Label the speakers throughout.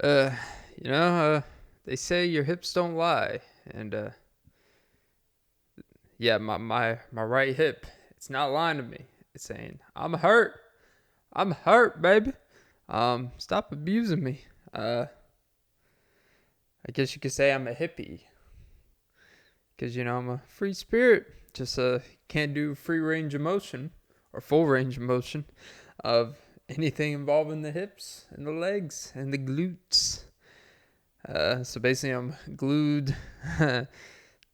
Speaker 1: Uh, you know, they say your hips don't lie, and yeah, my right hip, it's not lying to me. It's saying I'm hurt, baby. Stop abusing me. I guess you could say I'm a hippie, because I'm a free spirit. Just can't do free range of motion or full range of motion of anything involving the hips and the legs and the glutes. So basically, I'm glued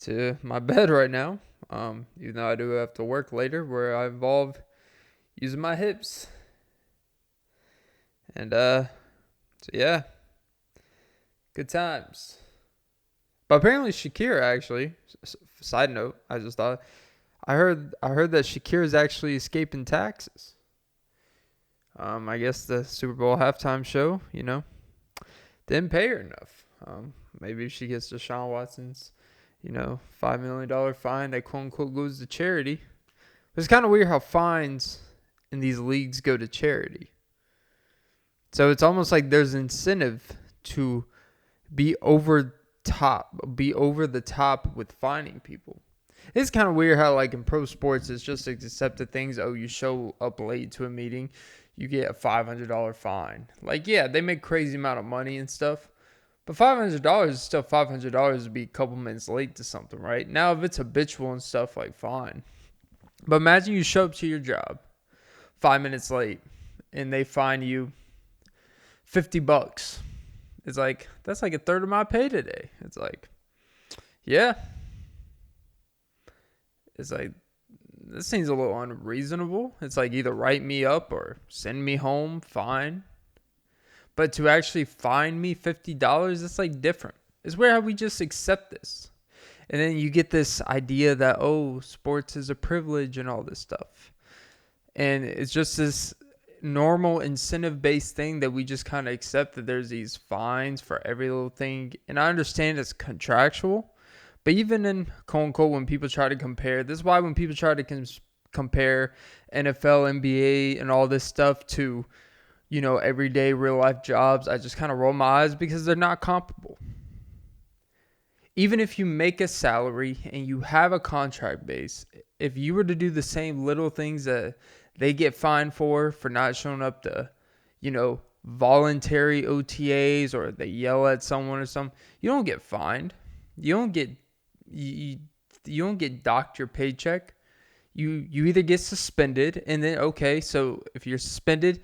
Speaker 1: to my bed right now. Even though I do have to work later, where I involve using my hips. And so yeah, good times. But apparently Shakira actually. Side note, I just thought I heard that Shakira is actually escaping taxes. I guess the Super Bowl halftime show, didn't pay her enough. Maybe she gets Deshaun Watson's, $5 million fine that quote unquote goes to charity. But it's kind of weird how fines in these leagues go to charity. So it's almost like there's incentive to be over the top with fining people. It's kind of weird how like in pro sports it's just accepted things. Oh, you show up late to a meeting, you get a $500 fine. Like, yeah, they make crazy amount of money and stuff. But $500 is still $500 to be a couple minutes late to something, right? Now, if it's habitual and stuff, like, fine. But imagine you show up to your job 5 minutes late and they fine you $50. It's like, that's like a third of my pay today. It's like, yeah. It's like, this seems a little unreasonable. It's like either write me up or send me home, fine. But to actually fine me $50, it's like different. It's where how we just accept this. And then you get this idea that, oh, sports is a privilege and all this stuff. And it's just this normal incentive-based thing that we just kind of accept that there's these fines for every little thing. And I understand it's contractual. But even in, quote-unquote, when people try to compare, this is why when people try to compare NFL, NBA, and all this stuff to, everyday real-life jobs, I just kind of roll my eyes because they're not comparable. Even if you make a salary and you have a contract base, if you were to do the same little things that they get fined for not showing up to, voluntary OTAs, or they yell at someone or something, you don't get fined. You don't get docked your paycheck. You either get suspended, and then, okay, so if you're suspended,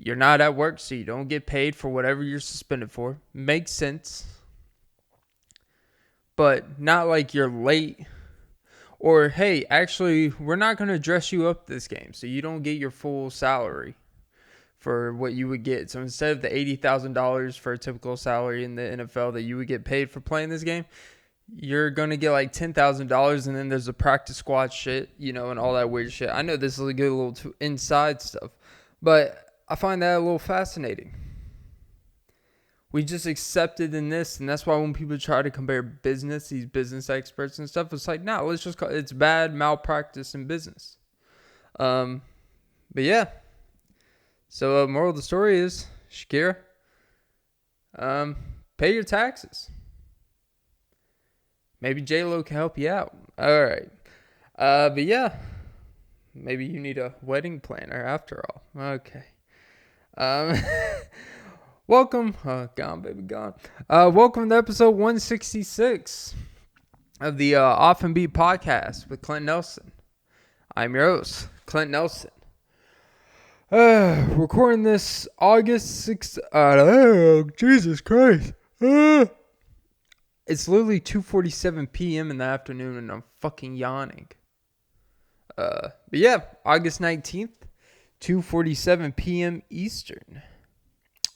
Speaker 1: you're not at work, so you don't get paid for whatever you're suspended for. Makes sense. But not like you're late. Or, hey, actually, we're not going to dress you up this game, so you don't get your full salary for what you would get. So instead of the $80,000 for a typical salary in the NFL that you would get paid for playing this game, you're going to get like $10,000, and then there's the practice squad shit, and all that weird shit. I know this is a good little inside stuff, but I find that a little fascinating. We just accepted in this, and that's why when people try to compare business, these business experts and stuff, it's like, no, let's just call it's bad malpractice in business. But yeah. So moral of the story is, Shakira, pay your taxes. Maybe J-Lo can help you out. All right. But yeah, maybe you need a wedding planner after all. Okay. Welcome. Gone, baby, gone. Welcome to episode 166 of the Off and Beat podcast with Clint Nelson. I'm your host, Clint Nelson. Recording this August 6th. Jesus Christ. It's literally 2:47 p.m. in the afternoon, and I'm fucking yawning. But yeah, August 19th, 2:47 p.m. Eastern.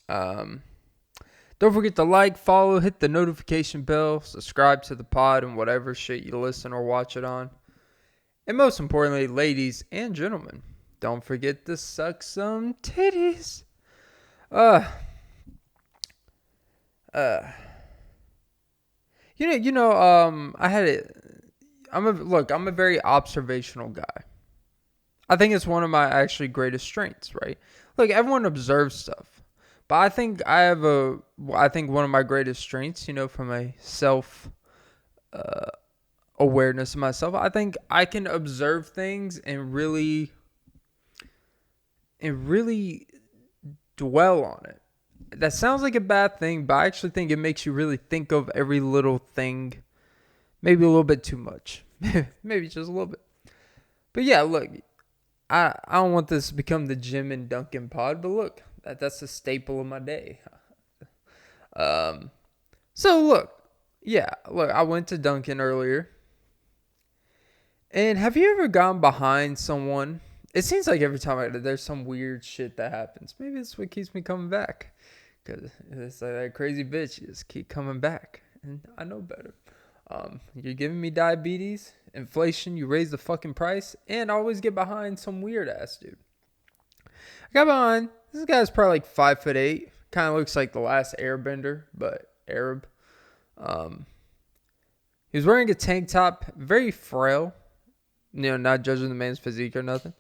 Speaker 1: Don't forget to like, follow, hit the notification bell, subscribe to the pod and whatever shit you listen or watch it on. And most importantly, ladies and gentlemen, don't forget to suck some titties. I had it. I'm a very observational guy. I think it's one of my actually greatest strengths, right? Look, everyone observes stuff. But I think I think one of my greatest strengths, from a self awareness of myself, I think I can observe things and really dwell on it. That sounds like a bad thing, but I actually think it makes you really think of every little thing, maybe a little bit too much, maybe just a little bit. But yeah, look, I don't want this to become the Jim and Duncan pod, but look, that's a staple of my day. So look, I went to Duncan earlier. And have you ever gone behind someone? It seems like every time there's some weird shit that happens. Maybe that's what keeps me coming back. Because it's like that crazy bitch. You just keep coming back. And I know better. You're giving me diabetes, inflation, you raise the fucking price, and I always get behind some weird ass dude. I got behind. This guy's probably like 5'8". Kind of looks like the last airbender, but Arab. He was wearing a tank top, very frail. Not judging the man's physique or nothing.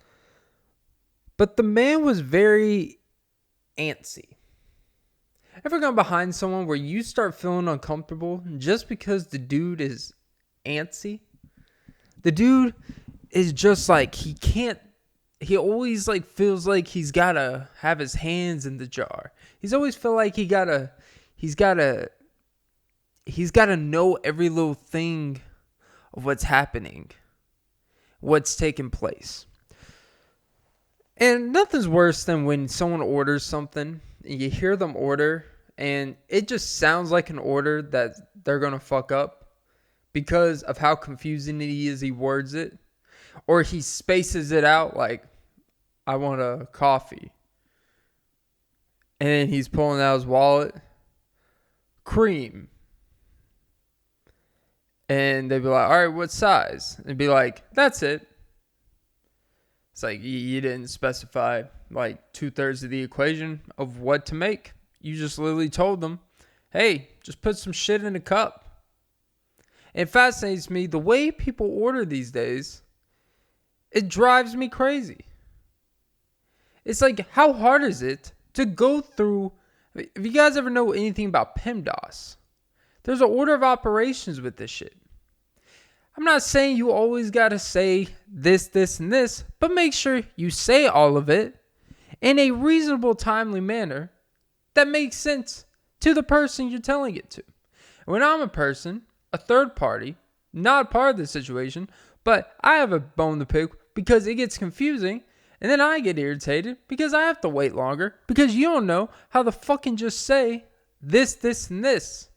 Speaker 1: But the man was very antsy. Ever gone behind someone where you start feeling uncomfortable just because the dude is antsy? The dude is just like, he always like feels like he's got to have his hands in the jar. He's always feel like he's got to know every little thing of what's happening, what's taking place. And nothing's worse than when someone orders something and you hear them order and it just sounds like an order that they're going to fuck up because of how confusing he words it. Or he spaces it out like, I want a coffee. And then he's pulling out his wallet. Cream. And they'd be like, all right, what size? And be like, that's it. It's like you didn't specify like 2/3 of the equation of what to make. You just literally told them, hey, just put some shit in a cup. It fascinates me the way people order these days. It drives me crazy. It's like, how hard is it to go through? If you guys ever know anything about PEMDAS, there's an order of operations with this shit. I'm not saying you always got to say this, this, and this, but make sure you say all of it in a reasonable, timely manner that makes sense to the person you're telling it to. When I'm a person, a third party, not part of the situation, but I have a bone to pick because it gets confusing, and then I get irritated because I have to wait longer because you don't know how to fucking just say this, this, and this.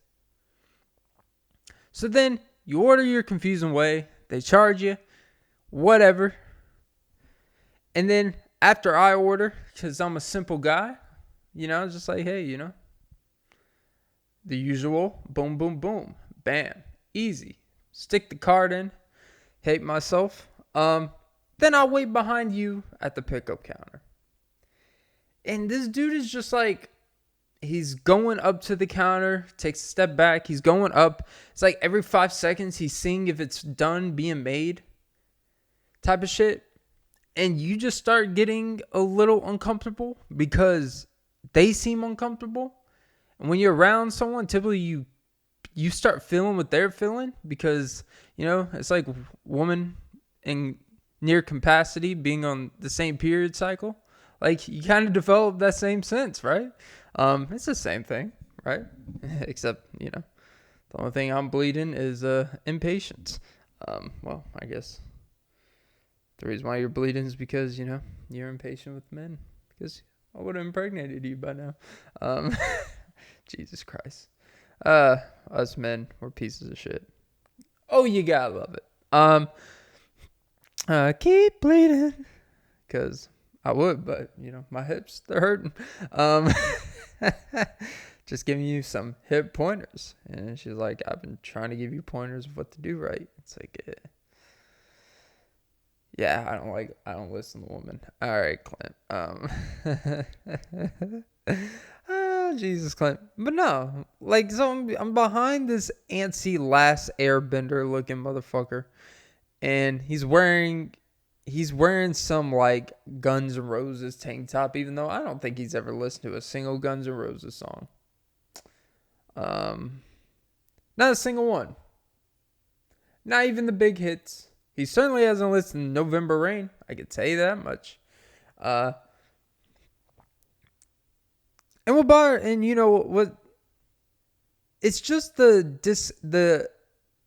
Speaker 1: So then you order your confusing way. They charge you. Whatever. And then after I order, because I'm a simple guy, just like, hey, the usual. Boom, boom, boom. Bam. Easy. Stick the card in. Hate myself. Then I'll wait behind you at the pickup counter. And this dude is just like, he's going up to the counter, takes a step back. He's going up. It's like every 5 seconds he's seeing if it's done being made type of shit. And you just start getting a little uncomfortable because they seem uncomfortable. And when you're around someone, typically you start feeling what they're feeling because, it's like woman in near capacity being on the same period cycle. Like you kind of develop that same sense, right? It's the same thing, right? Except, the only thing I'm bleeding is impatience. Well, I guess the reason why you're bleeding is because, you're impatient with men. Because I would have impregnated you by now. Jesus Christ. Us men, we're pieces of shit. Oh, you gotta love it. Keep bleeding. Because I would, but, my hips, they're hurting. Just giving you some hip pointers. And she's like, I've been trying to give you pointers of what to do right. It's like, yeah, I don't listen to women. All right, Clint. Oh, Jesus, Clint. But no, like, so I'm behind this antsy last airbender looking motherfucker. And he's wearing he's wearing some like Guns N' Roses tank top, even though I don't think he's ever listened to a single Guns N' Roses song. Not a single one. Not even the big hits. He certainly hasn't listened to November Rain. I could tell you that much. And you know what? It's just the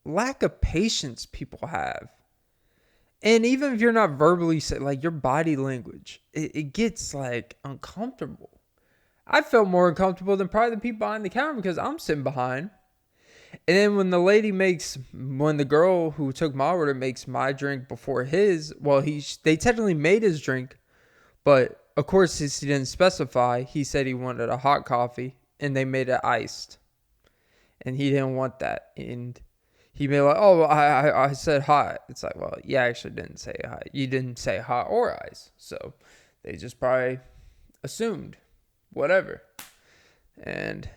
Speaker 1: lack of patience people have. And even if you're not verbally saying, like, your body language, it gets like uncomfortable. I felt more uncomfortable than probably the people behind the counter because I'm sitting behind. And then when the girl who took my order makes my drink before his, well, they technically made his drink, but of course, since he didn't specify, he said he wanted a hot coffee, and they made it iced, and he didn't want that, and he made like, oh, I said hot. It's like, well, you actually didn't say hot. You didn't say hot or ice, so they just probably assumed whatever, and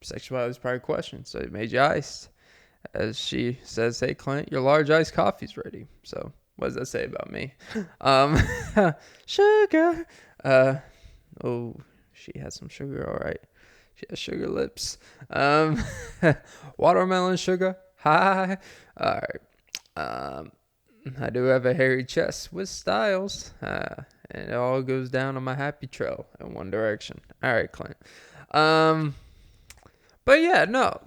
Speaker 1: sexuality was probably questioned, so it made you iced. As she says, hey, Clint, your large iced coffee's ready. So what does that say about me? Sugar. Oh, she has some sugar, all right. She has sugar lips. Watermelon sugar. Hi. All right. I do have a hairy chest with styles. And it all goes down on my happy trail in one direction. All right, Clint. But yeah, no.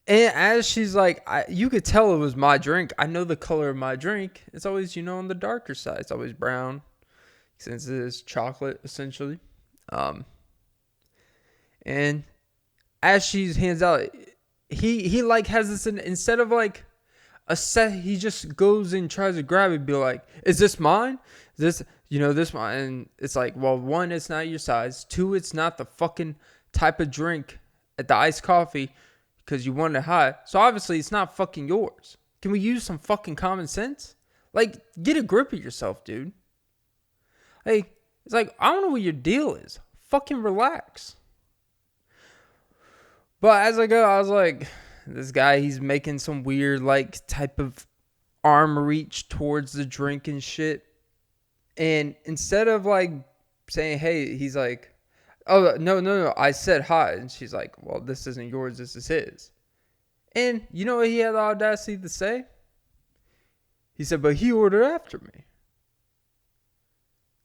Speaker 1: And as she's like, you could tell it was my drink. I know the color of my drink. It's always, on the darker side. It's always brown, since it is chocolate, essentially. And as she hands out, he like has this, instead of like a set, he just goes and tries to grab it and be like, is this mine? Is this, this one? And it's like, well, one, it's not your size. Two, it's not the fucking type of drink at the iced coffee because you want it hot. So obviously it's not fucking yours. Can we use some fucking common sense? Like, get a grip of yourself, dude. Like, it's like, I don't know what your deal is. Fucking relax. But as I go, I was like, this guy, he's making some weird, like, type of arm reach towards the drink and shit. And instead of, like, saying, hey, he's like, oh, no, I said hot. And she's like, well, this isn't yours, this is his. And you know what he had the audacity to say? He said, but he ordered after me.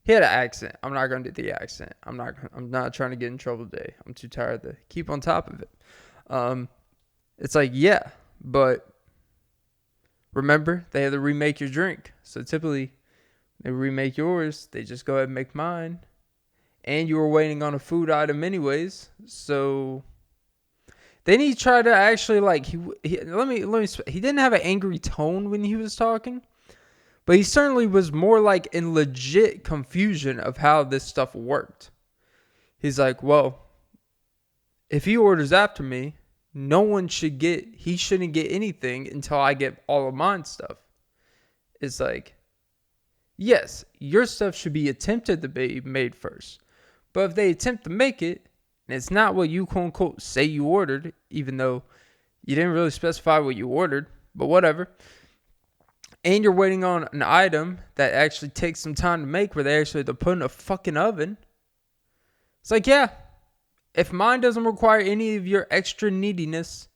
Speaker 1: He had an accent. I'm not going to do the accent. I'm not trying to get in trouble today. I'm too tired to keep on top of it. It's like, yeah, but remember, they had to remake your drink. So typically, they remake yours. They just go ahead and make mine. And you were waiting on a food item anyways. So then he tried to actually, like, he didn't have an angry tone when he was talking. But he certainly was more like in legit confusion of how this stuff worked. He's like, well, if he orders after me, he shouldn't get anything until I get all of mine stuff. It's like, yes, your stuff should be attempted to be made first. But if they attempt to make it, and it's not what you quote unquote say you ordered, even though you didn't really specify what you ordered, but whatever. And you're waiting on an item that actually takes some time to make where they actually have to put in a fucking oven. It's like, yeah, if mine doesn't require any of your extra neediness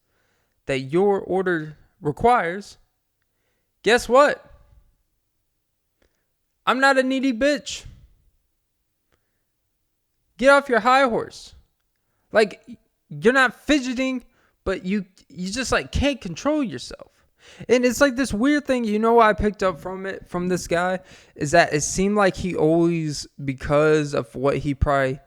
Speaker 1: that your order requires, guess what? I'm not a needy bitch. Get off your high horse. Like, you're not fidgeting, but you just like can't control yourself. And it's like this weird thing, what I picked up from this guy is that it seemed like he always, because of what he probably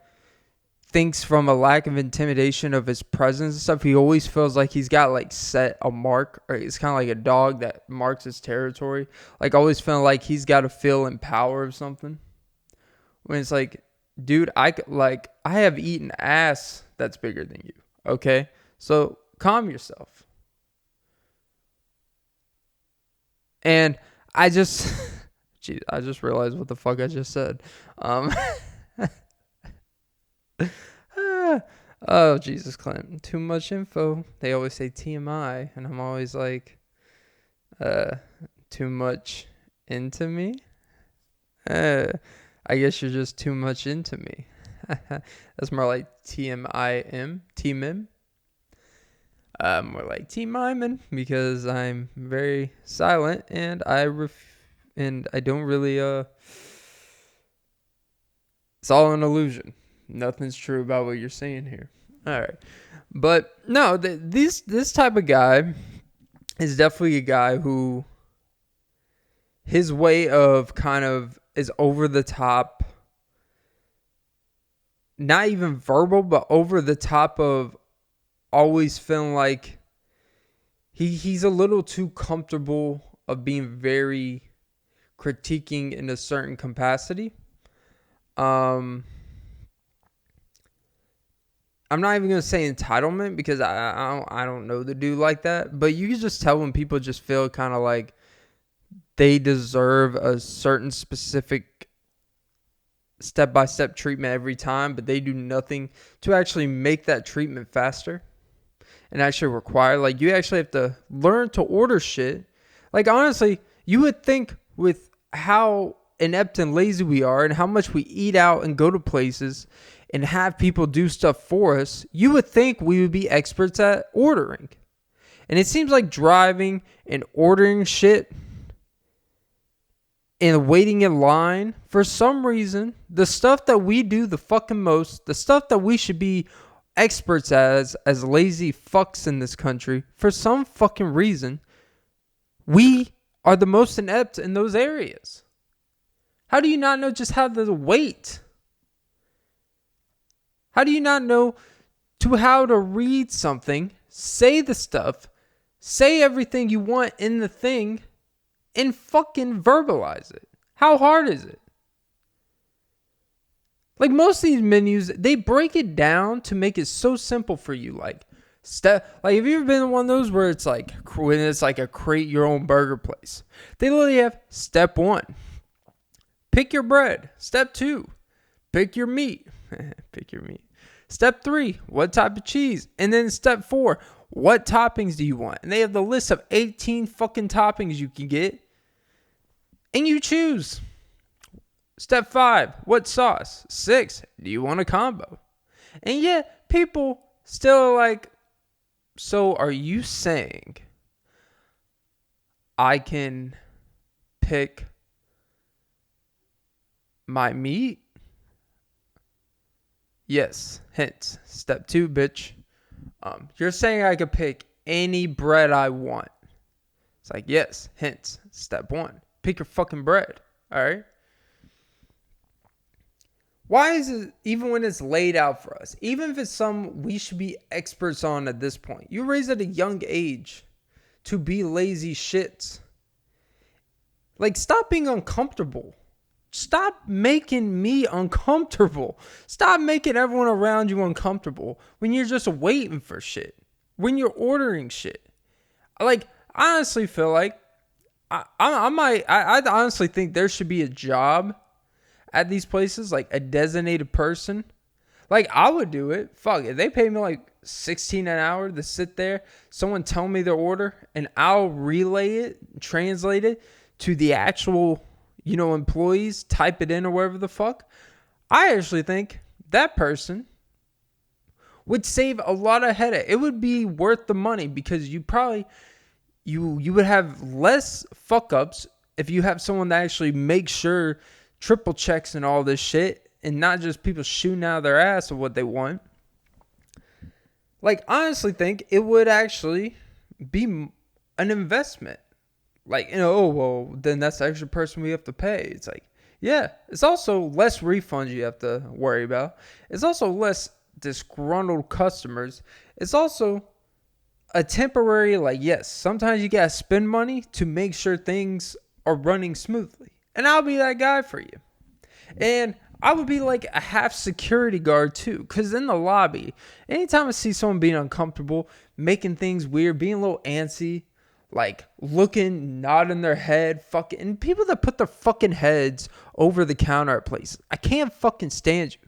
Speaker 1: thinks from a lack of intimidation of his presence and stuff, he always feels like he's got like set a mark, or it's kind of like a dog that marks his territory. Like always feeling like he's got to feel in power of something. When it's like, dude, I have eaten ass that's bigger than you. Okay, so calm yourself. And I just realized what the fuck I just said. Oh, Jesus, Clint. Too much info. They always say TMI, and I'm always like, Uh, too much into me? I guess you're just too much into me. That's more like TMIM, T-mim. More like T-miming because I'm very silent and I don't really, it's all an illusion. Nothing's true about what you're saying here. All right. But no, this type of guy is definitely a guy who his way of kind of is over the top, not even verbal, but over the top of always feeling like he's a little too comfortable of being very critiquing in a certain capacity. I'm not even going to say entitlement because I don't know the dude like that. But you can just tell when people just feel kind of like they deserve a certain specific step-by-step treatment every time, but they do nothing to actually make that treatment faster and actually require. Like, you actually have to learn to order shit. Like, honestly, you would think with how inept and lazy we are and how much we eat out and go to places and have people do stuff for us, you would think we would be experts at ordering. And it seems like driving and ordering shit and waiting in line, for some reason, the stuff that we do the fucking most, the stuff that we should be experts as lazy fucks in this country, for some fucking reason, we are the most inept in those areas. How do you not know just how to wait? How do you not know how to read something, say the stuff, say everything you want in the thing, and fucking verbalize it? How hard is it? Like, most of these menus, they break it down to make it so simple for you. Like, have you ever been in one of those where it's like, when it's like a create your own burger place? They literally have step 1, pick your bread. Step 2, pick your meat. Pick your meat. Step 3, what type of cheese? And then step 4, what toppings do you want? And they have the list of 18 fucking toppings you can get. And you choose. Step 5, what sauce? 6, do you want a combo? And yet, people still are like, so are you saying I can pick my meat? Yes. Hint. Step 2, bitch. You're saying I could pick any bread I want. It's like, yes. Hint. Step 1. Pick your fucking bread. All right? Why is it, even when it's laid out for us, even if it's some we should be experts on at this point, you're raised at a young age to be lazy shits. Like, stop being uncomfortable. Stop making me uncomfortable. Stop making everyone around you uncomfortable when you're just waiting for shit. When you're ordering shit. Like, I honestly feel like I honestly think there should be a job at these places, like a designated person. Like, I would do it. Fuck, if they pay me like $16 an hour to sit there, someone tell me their order, and I'll relay it, translate it to the actual, employees, type it in or whatever the fuck. I actually think that person would save a lot of headache. It would be worth the money because you probably, you would have less fuck ups if you have someone that actually makes sure, triple checks and all this shit, and not just people shooting out of their ass of what they want. Like, honestly think it would actually be an investment. Like, oh, well, then that's the extra person we have to pay. It's like, yeah, it's also less refunds you have to worry about. It's also less disgruntled customers. It's also a temporary, like, yes, sometimes you got to spend money to make sure things are running smoothly. And I'll be that guy for you. And I would be like a half security guard too. Because in the lobby, anytime I see someone being uncomfortable, making things weird, being a little antsy, like looking, nodding their head, fucking, and people that put their fucking heads over the counter at places. I can't fucking stand you.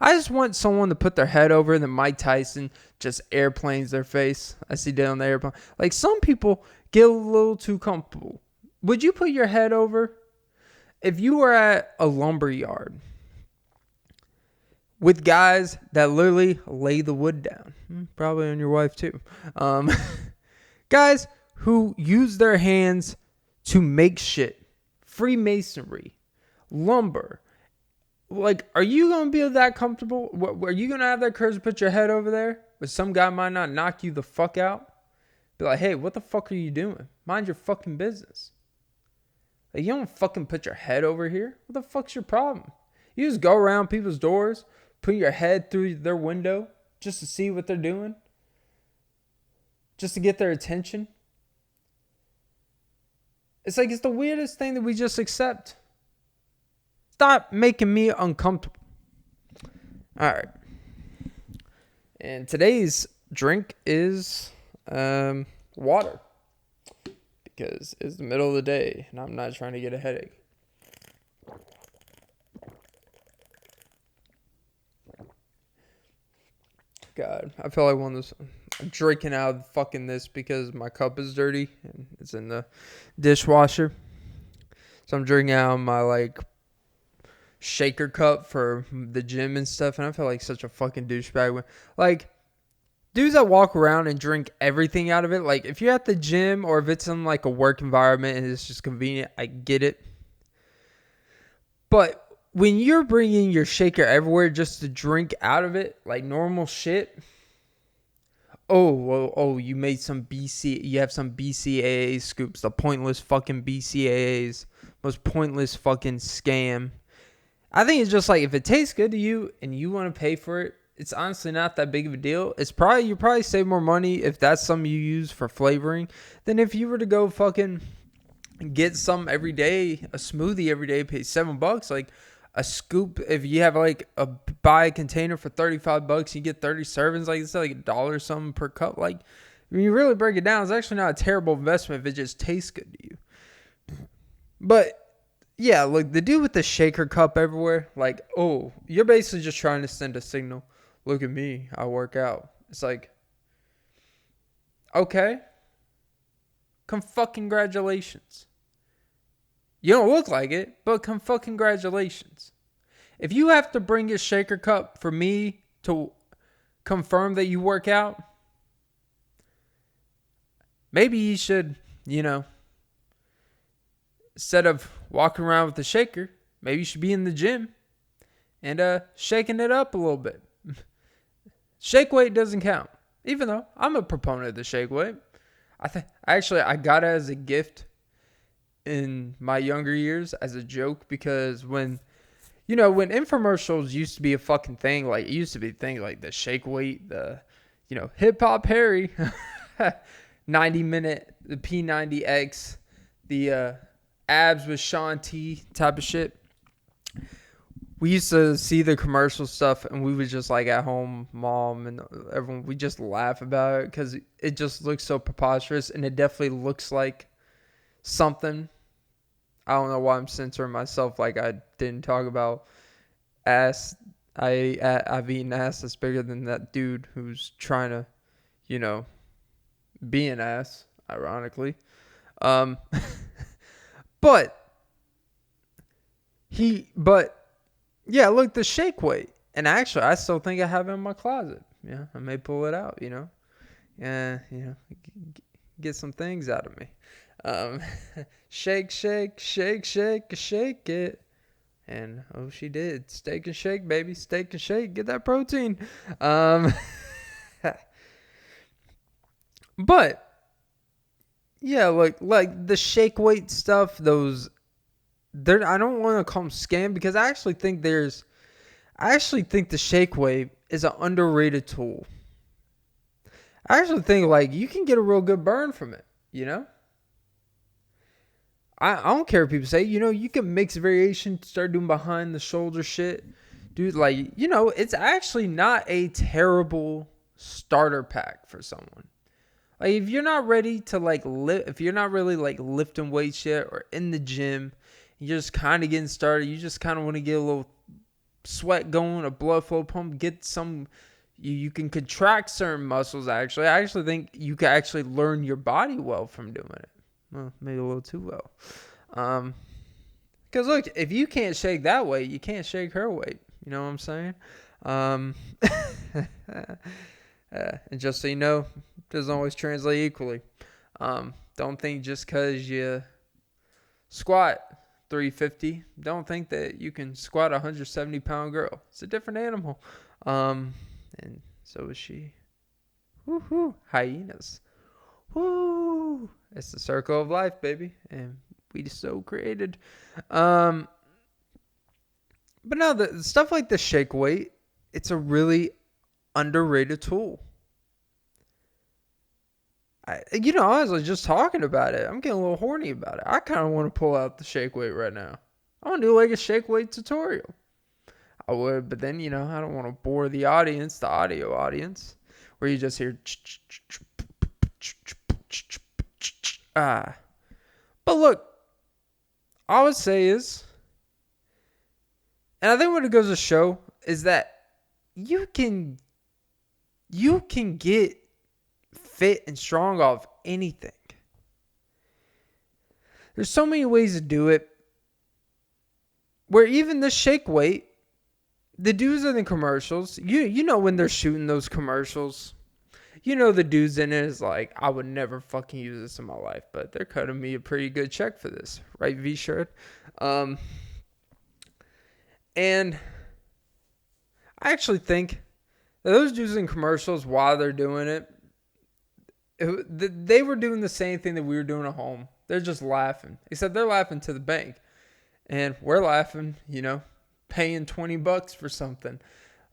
Speaker 1: I just want someone to put their head over, and then Mike Tyson just airplanes their face. I see down the airplane. Like, some people get a little too comfortable. Would you put your head over if you were at a lumber yard with guys that literally lay the wood down? Probably on your wife too. Guys who use their hands to make shit. Freemasonry. Lumber. Like, are you going to be that comfortable? Are you going to have that courage to put your head over there? But some guy might not knock you the fuck out. Be like, hey, what the fuck are you doing? Mind your fucking business. Like, you don't fucking put your head over here. What the fuck's your problem? You just go around people's doors, put your head through their window just to see what they're doing. Just to get their attention. It's like, it's the weirdest thing that we just accept. Stop making me uncomfortable. All right. And today's drink is water. Because it's the middle of the day and I'm not trying to get a headache. God, I feel like I'm drinking out of fucking this because my cup is dirty and it's in the dishwasher. So I'm drinking out of my like shaker cup for the gym and stuff, and I feel like such a fucking douchebag. Like, dudes that walk around and drink everything out of it, like if you're at the gym or if it's in like a work environment and it's just convenient, I get it. But when you're bringing your shaker everywhere just to drink out of it like normal shit, you made some you have some BCAA scoops, the pointless fucking BCAAs, most pointless fucking scam. I think it's just like, if it tastes good to you and you want to pay for it, it's honestly not that big of a deal. You probably save more money if that's something you use for flavoring than if you were to go fucking get some every day, a smoothie every day, pay $7. Like a scoop, if you have like buy a container for $35, you get 30 servings. Like, it's like $1 something per cup. Like, when you really break it down, it's actually not a terrible investment if it just tastes good to you. But yeah, look, the dude with the shaker cup everywhere, like, oh, you're basically just trying to send a signal. Look at me, I work out. It's like, okay, congratulations. You don't look like it, but congratulations. If you have to bring your shaker cup for me to confirm that you work out, maybe you should, instead of walking around with the shaker, maybe you should be in the gym and shaking it up a little bit. Shake weight doesn't count, even though I'm a proponent of the shake weight. I got it as a gift in my younger years as a joke, because when infomercials used to be a fucking thing, like it used to be a thing like the shake weight, the Hip Hop Harry 90-minute, the P90X, the abs with Sean T type of shit. We used to see the commercial stuff and we would just like at home, mom and everyone, we just laugh about it because it just looks so preposterous, and it definitely looks like something. I don't know why I'm censoring myself. Like, I didn't talk about ass. I've eaten ass that's bigger than that dude who's trying to, be an ass, ironically. But yeah, look, the shake weight. And actually, I still think I have it in my closet. Yeah, I may pull it out, Yeah, get some things out of me. Shake it. And, oh, she did. Steak and shake, baby. Steak and shake. Get that protein. But, yeah, like the shake weight stuff, I don't want to call them scam, because I actually think the shake weight is an underrated tool. I actually think, like, you can get a real good burn from it, I don't care if people say, you can mix variation, start doing behind the shoulder shit. Dude, like, it's actually not a terrible starter pack for someone. Like, if you're not ready to, like, if you're not really, like, lifting weights yet or in the gym, you're just kind of getting started, you just kind of want to get a little sweat going, a blood flow pump, get some You can contract certain muscles, actually. I actually think you can actually learn your body well from doing it. Well, maybe a little too well. Because, look, if you can't shake that weight, you can't shake her weight. You know what I'm saying? And just so you know, it doesn't always translate equally. Don't think just because you squat 350, don't think that you can squat a 170-pound girl. It's a different animal. And so is she. Woohoo! Hyenas. Woo! It's the circle of life, baby. And we so created. But no, the stuff like the shake weight, it's a really underrated tool. I was just talking about it. I'm getting a little horny about it. I kind of want to pull out the shake weight right now. I want to do like a shake weight tutorial. I would, but then, I don't want to bore the audience, the audio audience, where you just hear But look, all I would say is, and I think what it goes to show is that you can get fit and strong off anything. There's so many ways to do it, where even the shake weight, the dudes in the commercials, you know when they're shooting those commercials, the dudes in it is like, I would never fucking use this in my life, but they're cutting me a pretty good check for this, right, V-shirt? And I actually think that those dudes in commercials, while they're doing it, they were doing the same thing that we were doing at home. They're just laughing, except they're laughing to the bank, and we're laughing, paying $20 for something.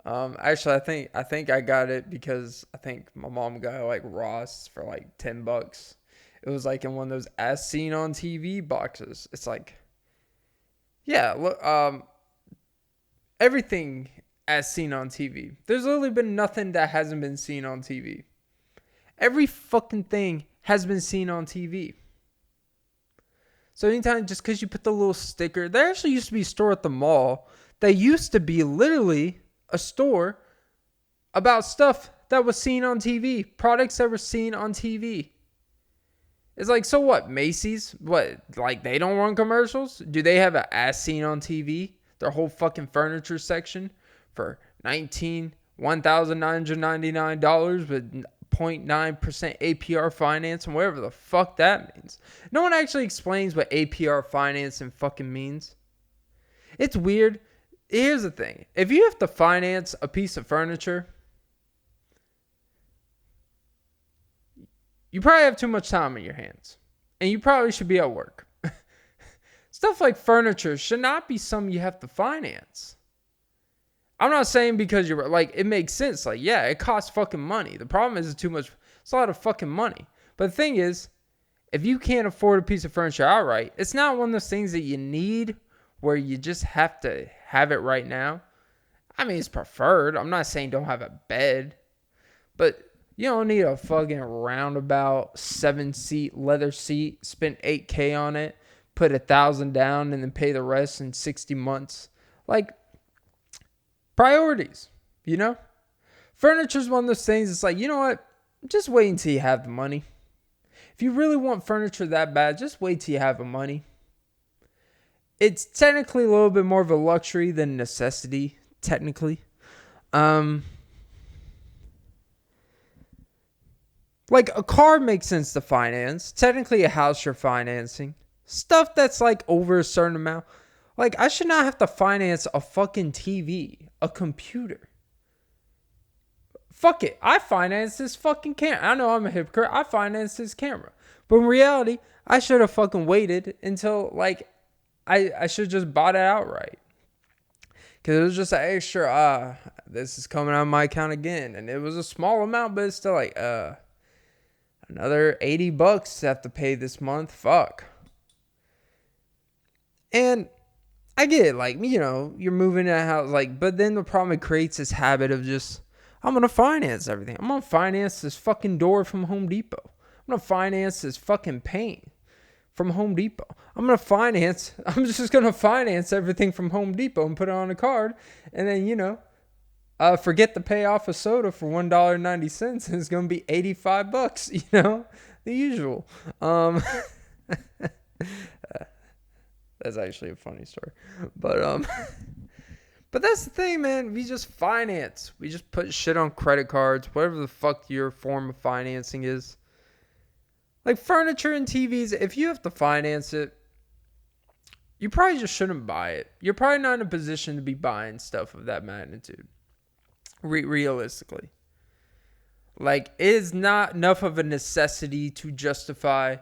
Speaker 1: Actually, I think I got it because I think my mom got like Ross for like $10. It was like in one of those as seen on TV boxes. It's like, yeah, look, everything as seen on TV. There's literally been nothing that hasn't been seen on TV. Every fucking thing has been seen on TV. So anytime, just because you put the little sticker, there actually used to be a store at the mall that used to be literally a store about stuff that was seen on TV, products that were seen on TV. It's like, so what, Macy's? What, like they don't run commercials? Do they have an as seen on TV? Their whole fucking furniture section for $1,999 with 0.9% APR finance and whatever the fuck that means. No one actually explains what APR financing fucking means. It's weird. Here's the thing. If you have to finance a piece of furniture, you probably have too much time on your hands. And you probably should be at work. Stuff like furniture should not be something you have to finance. I'm not saying because you're like, it makes sense. Like, yeah, it costs fucking money. The problem is it's too much. It's a lot of fucking money. But the thing is, if you can't afford a piece of furniture outright, it's not one of those things that you need where you just have to have it right now. I mean, it's preferred. I'm not saying don't have a bed, but you don't need a fucking roundabout 7-seat leather seat, spend $8,000 on it, put $1,000 down, and then pay the rest in 60 months. Like, priorities, Furniture's one of those things. It's like, you know what? Just wait until you have the money. If you really want furniture that bad, just wait till you have the money. It's technically a little bit more of a luxury than necessity, technically. Like a car makes sense to finance. Technically a house you're financing. Stuff that's like over a certain amount. Like I should not have to finance a fucking TV, a computer. Fuck it. I finance this fucking camera. I know I'm a hypocrite. I finance this camera. But in reality, I should have fucking waited until like I should have just bought it outright. Because it was just an extra, this is coming out of my account again. And it was a small amount, but it's still like, another $80 to have to pay this month. Fuck. And I get it. Like, you're moving in a house. Like, but then the problem, it creates this habit of just, I'm going to finance everything. I'm going to finance this fucking door from Home Depot. I'm going to finance this fucking paint from Home Depot. I'm just going to finance everything from Home Depot and put it on a card. And then, forget the payoff of soda for $1.90, and it's gonna be $85. The usual. That's actually a funny story, but but that's the thing, man. We just finance. We just put shit on credit cards, whatever the fuck your form of financing is. Like furniture and TVs, if you have to finance it, you probably just shouldn't buy it. You're probably not in a position to be buying stuff of that magnitude. Realistically. Like, it is not enough of a necessity to justify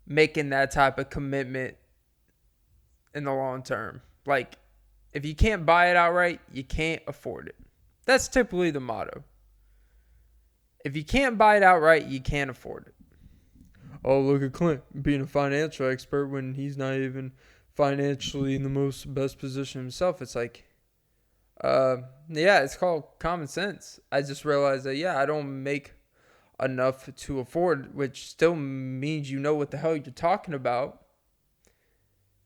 Speaker 1: making that type of commitment in the long term. Like, if you can't buy it outright, you can't afford it. That's typically the motto. If you can't buy it outright, you can't afford it. Oh, look at Clint being a financial expert when he's not even financially in the best position himself. It's like, it's called common sense. I just realized that, I don't make enough to afford, which still means you know what the hell you're talking about.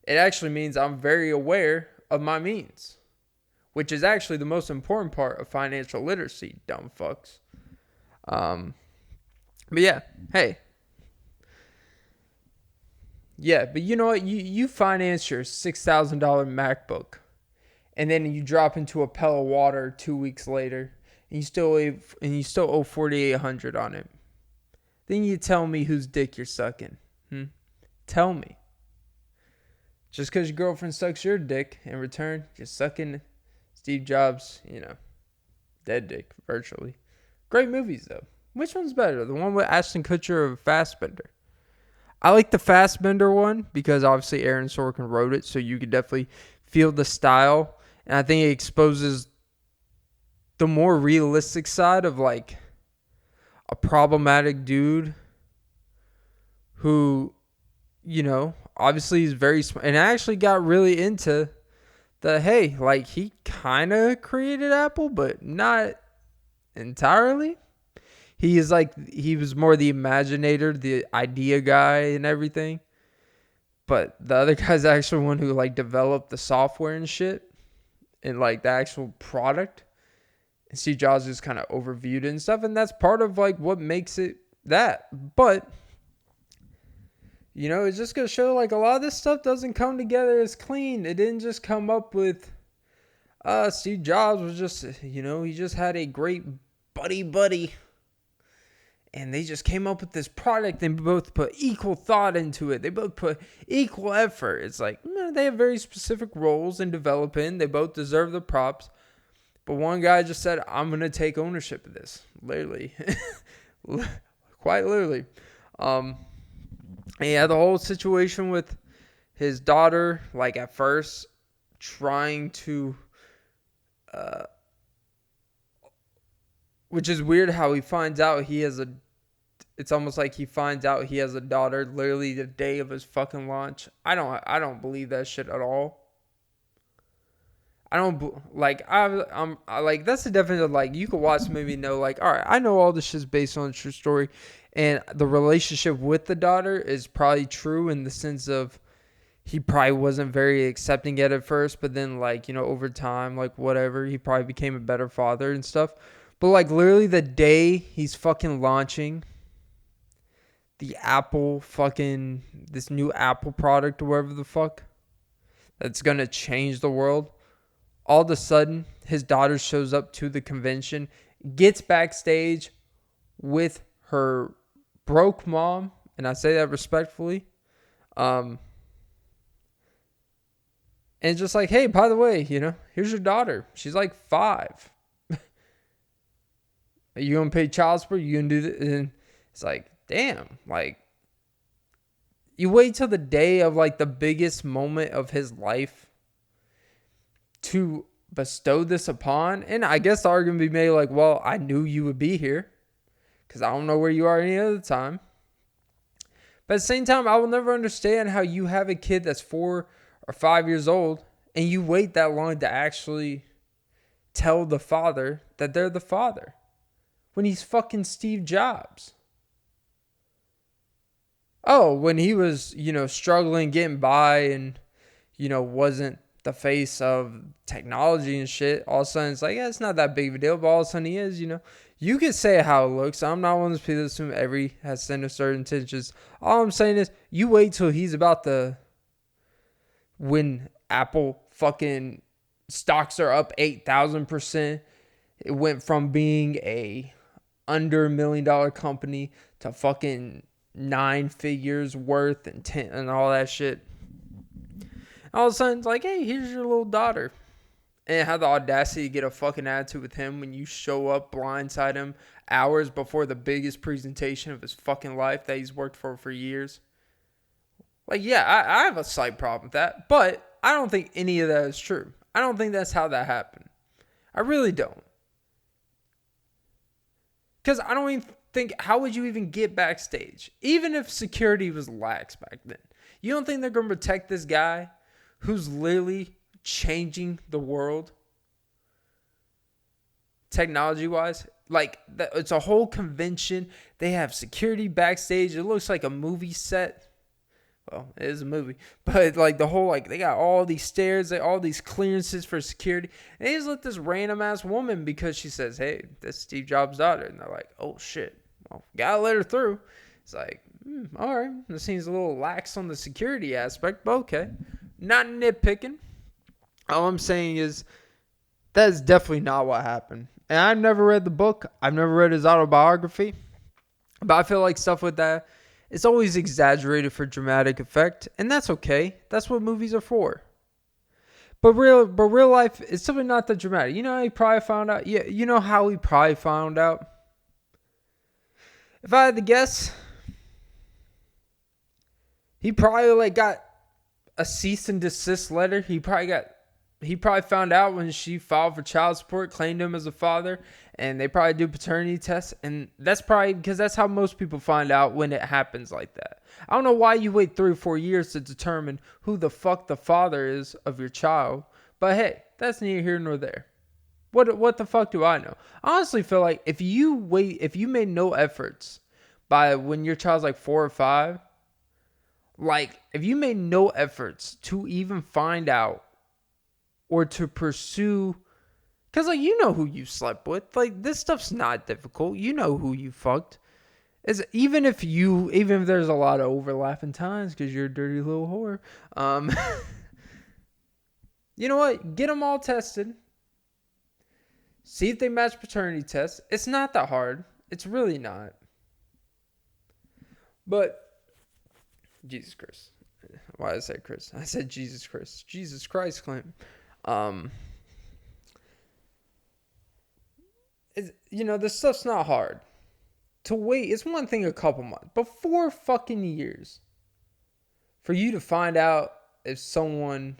Speaker 1: It actually means I'm very aware of my means, which is actually the most important part of financial literacy, dumb fucks. But yeah, hey. Yeah, but you know what? You finance your $6,000 MacBook, and then you drop into a pail of water 2 weeks later, and you still owe $4,800 on it. Then you tell me whose dick you're sucking. Tell me. Just because your girlfriend sucks your dick, in return, you're sucking Steve Jobs, dead dick, virtually. Great movies, though. Which one's better? The one with Ashton Kutcher or Fassbender? I like the Fassbender one because obviously Aaron Sorkin wrote it, so you could definitely feel the style. And I think it exposes the more realistic side of like a problematic dude who, obviously is very smart. And I actually got really into he kind of created Apple, but not entirely. He was more the imaginator, the idea guy and everything. But the other guy's actually one who developed the software and shit and the actual product. And Steve Jobs just kind of overviewed it and stuff. And that's part of what makes it that. But, it's just going to show a lot of this stuff doesn't come together as clean. It didn't just come up with, Steve Jobs was just, he just had a great buddy. And they just came up with this product and both put equal thought into it. They both put equal effort. It's they have very specific roles in developing. They both deserve the props. But one guy just said, I'm going to take ownership of this. Literally. Quite literally. And yeah, the whole situation with his daughter, at first, trying to... which is weird how he finds out it's almost like he finds out he has a daughter literally the day of his fucking launch. I don't believe that shit at all. I don't that's the definition of you could watch the movie and know all right, I know all this shit's based on a true story, and the relationship with the daughter is probably true in the sense of he probably wasn't very accepting it at first, but then over time, whatever, he probably became a better father and stuff. But literally the day he's fucking launching the Apple this new Apple product or whatever the fuck that's going to change the world, all of a sudden his daughter shows up to the convention, gets backstage with her broke mom, and I say that respectfully, and just hey, by the way, here's your daughter. She's 5. Are you going to pay child support? You going to do this? And it's damn. You wait till the day of the biggest moment of his life to bestow this upon. And I guess the argument would be made well, I knew you would be here because I don't know where you are any other time. But at the same time, I will never understand how you have a kid that's 4 or 5 years old and you wait that long to actually tell the father that they're the father when he's fucking Steve Jobs. Oh, when he was, struggling, getting by and, wasn't the face of technology and shit. All of a sudden, it's like, yeah, it's not that big of a deal. But all of a sudden, he is, you know. You can say how it looks. I'm not one of those people that assume every has sinister intentions. All I'm saying is, you wait till he's about to, when Apple fucking stocks are up 8,000%. It went from being a under $1 million company to fucking 9 figures worth and 10 and all that shit. All of a sudden, it's like, hey, here's your little daughter. And have the audacity to get a fucking attitude with him when you show up, blindside him hours before the biggest presentation of his fucking life that he's worked for years. Like, yeah, I have a slight problem with that, but I don't think any of that is true. I don't think that's how that happened. I really don't. Because I don't even think, how would you even get backstage? Even if security was lax back then. You don't think they're going to protect this guy who's literally changing the world technology-wise? Like, it's a whole convention. They have security backstage. It looks like a movie set. Well, it is a movie. But, like, the whole, like, they got all these stairs, all these clearances for security. And they just let this random-ass woman, because she says, hey, that's Steve Jobs' daughter. And they're like, oh, shit. Well, gotta let her through. It's like, all right. This seems a little lax on the security aspect, but okay. Not nitpicking. All I'm saying is that is definitely not what happened. And I've never read the book. I've never read his autobiography. But I feel like stuff with that, it's always exaggerated for dramatic effect. And that's okay. That's what movies are for. But real life is simply not that dramatic. You know how he probably found out? Yeah, you know how he probably found out? If I had to guess, he probably like got a cease and desist letter. He probably found out when she filed for child support, claimed him as a father, and they probably do paternity tests. And that's probably because that's how most people find out when it happens like that. I don't know why you wait 3 or 4 years to determine who the fuck the father is of your child. But hey, that's neither here nor there. What the fuck do I know? I honestly feel like if you made no efforts by when your child's like 4 or 5, like if you made no efforts to even find out or to pursue, because like you know who you slept with, like this stuff's not difficult. You know who you fucked. Even if there's a lot of overlapping times because you're a dirty little whore. You know what? Get them all tested. See if they match paternity tests. It's not that hard. It's really not. But Jesus Christ. Why did I say Chris? I said Jesus Christ. Jesus Christ, Clint. This stuff's not hard. To wait, it's one thing a couple months. But 4 fucking years for you to find out if someone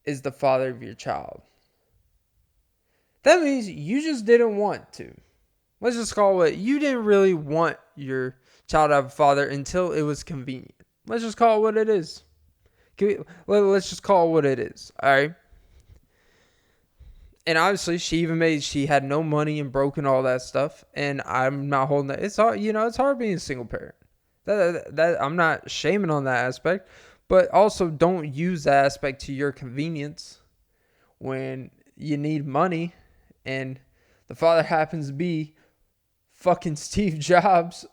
Speaker 1: is the father of your child. That means you just didn't want to. Let's just call it, you didn't really want your child to have a father until it was convenient. Let's just call it what it is. Let's just call it what it is. All right. And obviously, she had no money and broken all that stuff. And I'm not holding that. It's hard, it's hard being a single parent. That I'm not shaming on that aspect. But also, don't use that aspect to your convenience when you need money. And the father happens to be fucking Steve Jobs.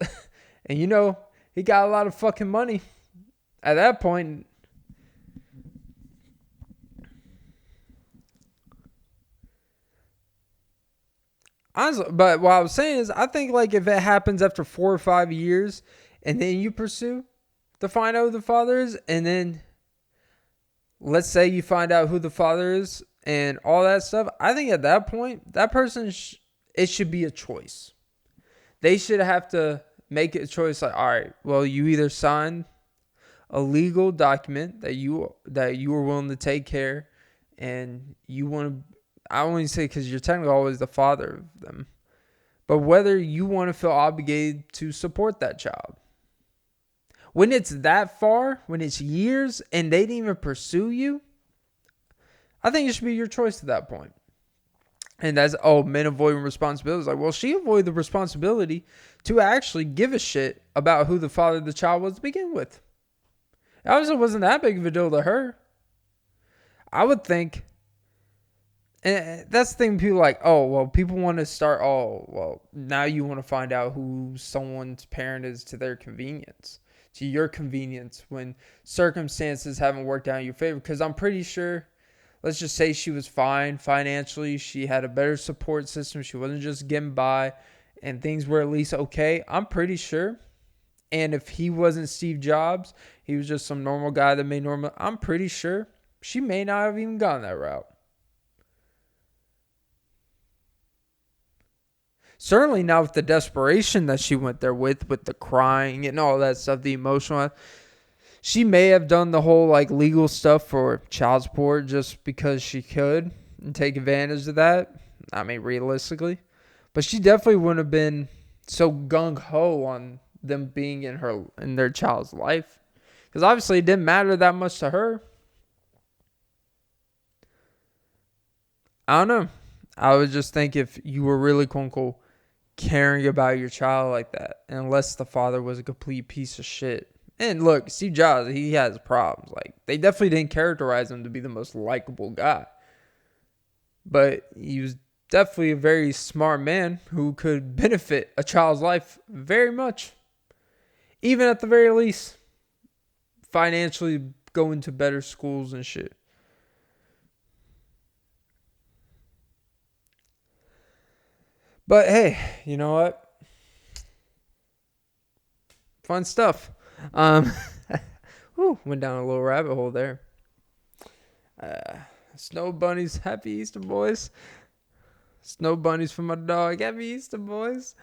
Speaker 1: And he got a lot of fucking money. At that point, honestly, but what I was saying is, I think like if it happens after 4 or 5 years, and then you pursue to find out who the father is, and then let's say you find out who the father is and all that stuff, I think at that point, that person it should be a choice. They should have to make a choice like, all right, well, you either sign a legal document that you were willing to take care, and you want to, I only say because you're technically always the father of them, but whether you want to feel obligated to support that child. When it's that far, when it's years and they didn't even pursue you, I think it should be your choice at that point. And that's, men avoiding responsibility. It's like, well, she avoided the responsibility to actually give a shit about who the father of the child was to begin with. It obviously wasn't that big of a deal to her. I would think, and that's the thing, people like, oh, well, people want to start, oh, well, now you want to find out who someone's parent is to their convenience, to your convenience, when circumstances haven't worked out in your favor. Because I'm pretty sure, let's just say she was fine financially, she had a better support system, she wasn't just getting by, and things were at least okay. I'm pretty sure. And if he wasn't Steve Jobs, he was just some normal guy that made normal, I'm pretty sure she may not have even gone that route. Certainly not with the desperation that she went there with the crying and all that stuff, the emotional. She may have done the whole like legal stuff for child support just because she could and take advantage of that. I mean, realistically. But she definitely wouldn't have been so gung-ho on them being in their child's life. Because obviously it didn't matter that much to her. I don't know. I would just think if you were really quote unquote caring about your child like that, unless the father was a complete piece of shit. And look, Steve Jobs, he has problems. Like, they definitely didn't characterize him to be the most likable guy. But he was definitely a very smart man who could benefit a child's life very much. Even at the very least, financially going to better schools and shit. But hey, you know what? Fun stuff. Went down a little rabbit hole there. Snow bunnies, happy Easter, boys. Snow bunnies for my dog, happy Easter, boys.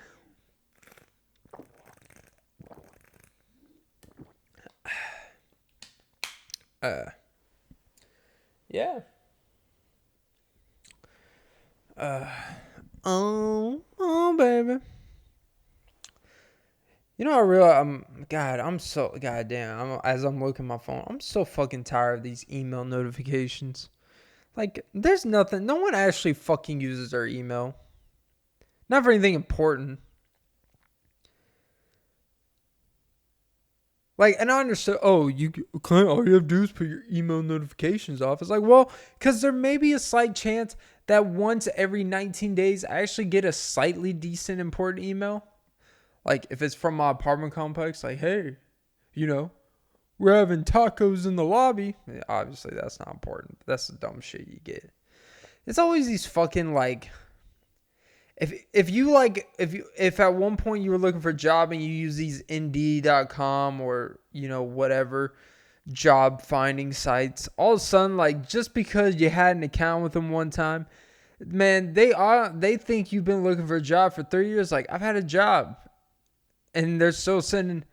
Speaker 1: Yeah. Oh, baby. You know, I realize as I'm looking at my phone, I'm so fucking tired of these email notifications. Like, there's nothing, no one actually fucking uses their email. Not for anything important. Like, and I understood, Clint, all you have to do is put your email notifications off. It's like, well, because there may be a slight chance that once every 19 days, I actually get a slightly decent important email. Like, if it's from my apartment complex, like, hey, we're having tacos in the lobby. Yeah, obviously, that's not important. That's the dumb shit you get. It's always these fucking, like, if at one point you were looking for a job and you use these Indeed.com or, whatever job finding sites, all of a sudden, like, just because you had an account with them one time, man, they think you've been looking for a job for 3 years. Like, I've had a job. And they're still sending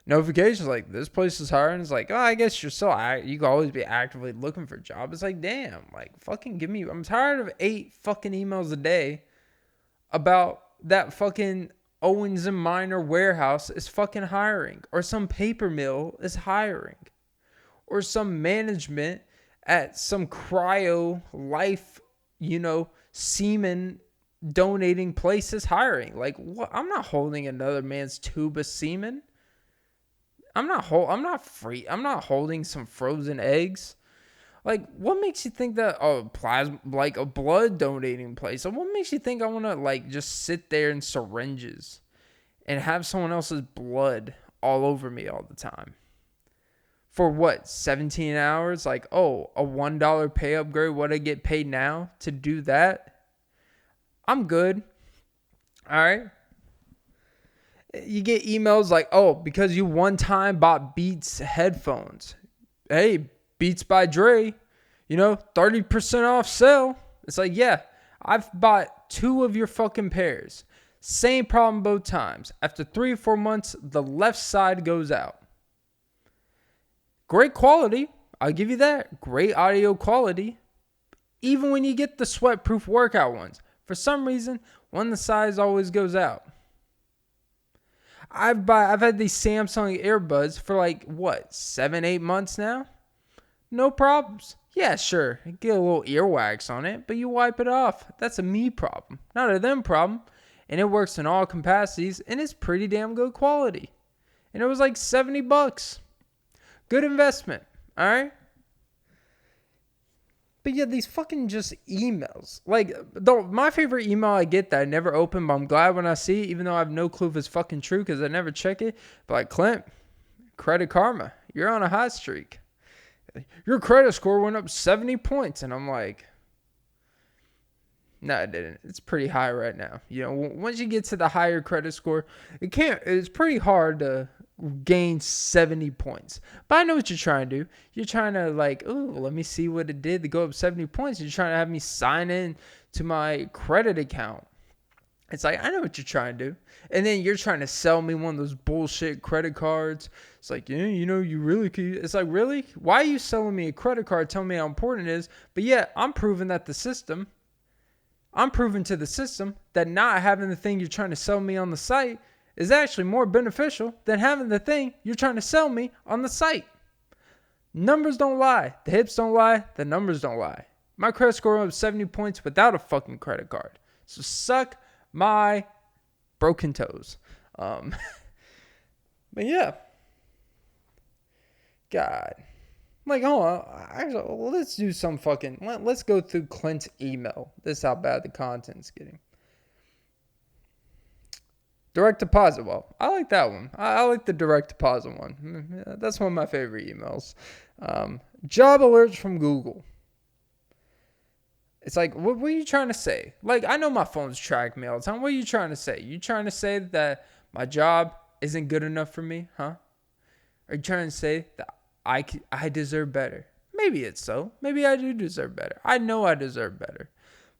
Speaker 1: notifications like, this place is hiring. It's like, oh, I guess you can always be actively looking for a job. It's like, damn, like, fucking I'm tired of 8 fucking emails a day about that fucking Owens and Minor warehouse is fucking hiring, or some paper mill is hiring, or some management at some cryo life, semen donating place is hiring. Like, what? I'm not holding another man's tube of semen. I'm not holding some frozen eggs. Like, what makes you think that plasma, like a blood donating place? So what makes you think I want to, like, just sit there in syringes and have someone else's blood all over me all the time? For what, 17 hours? Like, a $1 pay upgrade, what I get paid now to do that? I'm good. All right. You get emails like, because you one time bought Beats headphones. Hey, Beats by Dre, 30% off sale. It's like, yeah, I've bought 2 of your fucking pairs. Same problem both times. After 3 or 4 months, the left side goes out. Great quality. I'll give you that. Great audio quality. Even when you get the sweat-proof workout ones. For some reason, one of the sides always goes out. I've had these Samsung earbuds for 7-8 months now. No problems. Yeah, sure, get a little earwax on it, but you wipe it off. That's a me problem, not a them problem. And it works in all capacities, and it's pretty damn good quality. And it was like $70. Good investment, all right? But yeah, these fucking just emails. Like, my favorite email I get that I never open, but I'm glad when I see it, even though I have no clue if it's fucking true because I never check it. But like, Clint, Credit Karma, you're on a hot streak. Your credit score went up 70 points. And I'm like, no, it didn't. It's pretty high right now. You know, once you get to the higher credit score, it's pretty hard to gain 70 points. But I know what you're trying to do. You're trying to like, oh, let me see what it did to go up 70 points. You're trying to have me sign in to my credit account. It's like, I know what you're trying to do. And then you're trying to sell me one of those bullshit credit cards. It's like, yeah, you know, you really could. It's like, really? Why are you selling me a credit card telling me how important it is? But yeah, I'm proving to the system that not having the thing you're trying to sell me on the site is actually more beneficial than having the thing you're trying to sell me on the site. Numbers don't lie. The hips don't lie. The numbers don't lie. My credit score was 70 points without a fucking credit card. So suck my broken toes. But yeah. God. Like, hold on. Actually, let's do some fucking... Let's go through Clint's email. This is how bad the content's getting. Direct deposit. Well, I like that one. I like the direct deposit one. That's one of my favorite emails. Job alerts from Google. It's like, what are you trying to say? Like, I know my phone's tracking me all the time. What are you trying to say? You trying to say that my job isn't good enough for me, huh? Are you trying to say that I deserve better? Maybe it's so. Maybe I do deserve better. I know I deserve better.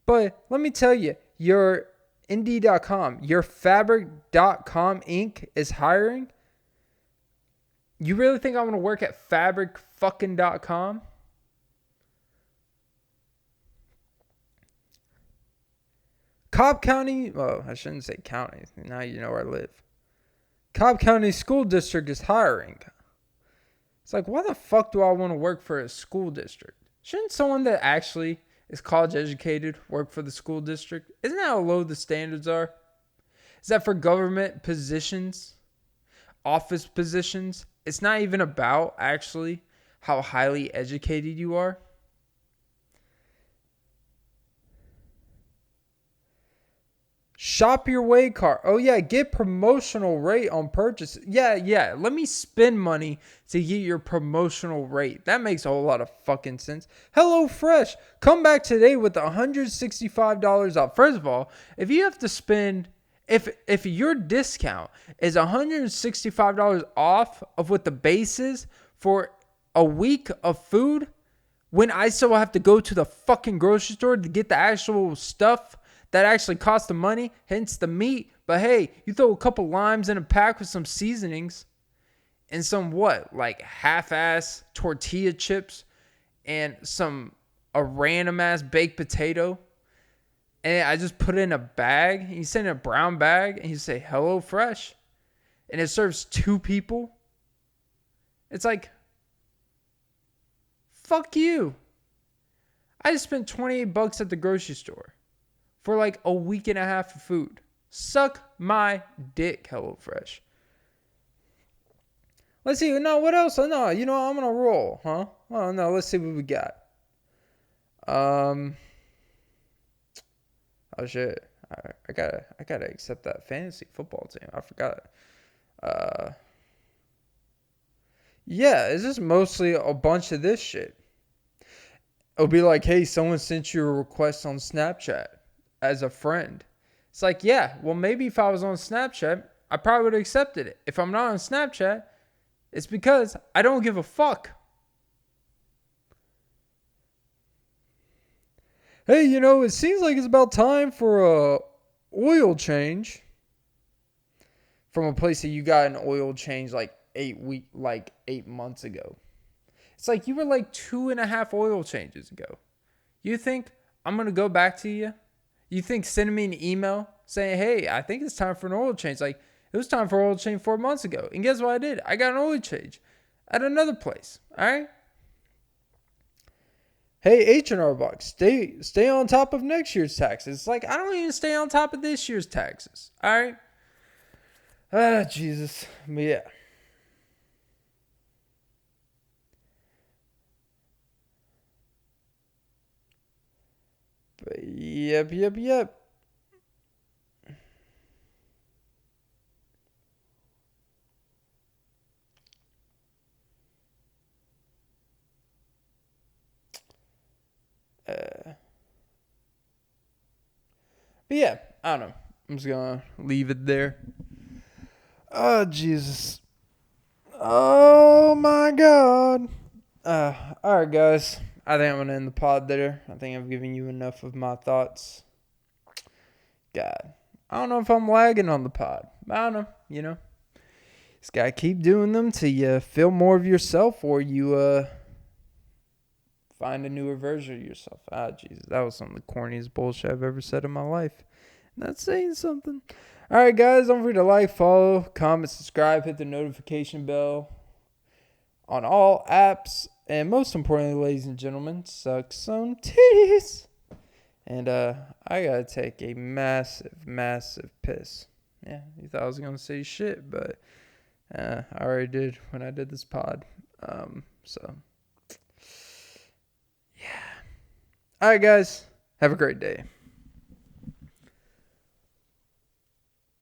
Speaker 1: But let me tell you, your Indeed.com, your Fabric.com Inc. is hiring. You really think I want to work at Fabric.com? Cobb County, well, I shouldn't say county. Now you know where I live. Cobb County School District is hiring. It's like, why the fuck do I want to work for a school district? Shouldn't someone that actually is college educated work for the school district? Isn't that how low the standards are? Is that for government positions, office positions? It's not even about actually how highly educated you are. Shop your way car. Oh, yeah. Get promotional rate on purchases. Yeah. Let me spend money to get your promotional rate. That makes a whole lot of fucking sense. HelloFresh. Come back today with $165 off. First of all, if you have to spend... If your discount is $165 off of what the base is for a week of food, when I still have to go to the fucking grocery store to get the actual stuff that actually costs the money, hence the meat. But hey, you throw a couple limes in a pack with some seasonings and some like half-ass tortilla chips and a random-ass baked potato. And I just put it in a bag. And you send in a brown bag and you say, HelloFresh. And it serves 2 people. It's like, fuck you. I just spent $28 at the grocery store for like a week and a half of food. Suck my dick, HelloFresh. Let's see. No, what else? No, I'm going to roll, huh? Oh, no, let's see what we got. Oh, shit. I gotta accept that fantasy football team. I forgot. Yeah, it's just mostly a bunch of this shit. It'll be like, hey, someone sent you a request on Snapchat as a friend. It's like, yeah, well, maybe if I was on Snapchat, I probably would have accepted it. If I'm not on Snapchat, it's because I don't give a fuck. Hey, it seems like it's about time for a oil change. From a place that you got an oil change like 8 months ago. It's like you were like 2.5 oil changes ago. You think I'm going to go back to you? You think sending me an email saying, hey, I think it's time for an oil change. Like, it was time for an oil change 4 months ago. And guess what I did? I got an oil change at another place. All right? Hey, H&R Bucks, stay on top of next year's taxes. It's like, I don't even stay on top of this year's taxes. All right? Ah, Jesus. But yeah. But yep. But yeah, I don't know. I'm just gonna leave it there. Oh Jesus. Oh my God. Alright guys. I think I'm gonna end the pod there. I think I've given you enough of my thoughts. God. I don't know if I'm lagging on the pod. I don't know, Just gotta keep doing them till you feel more of yourself or you find a newer version of yourself. Jesus, that was some of the corniest bullshit I've ever said in my life. Not saying something. Alright guys, don't forget to like, follow, comment, subscribe, hit the notification bell on all apps. And most importantly, ladies and gentlemen, suck some titties. And I gotta take a massive piss. Yeah, you thought I was gonna say shit, but I already did when I did this pod. So yeah. Alright guys, have a great day.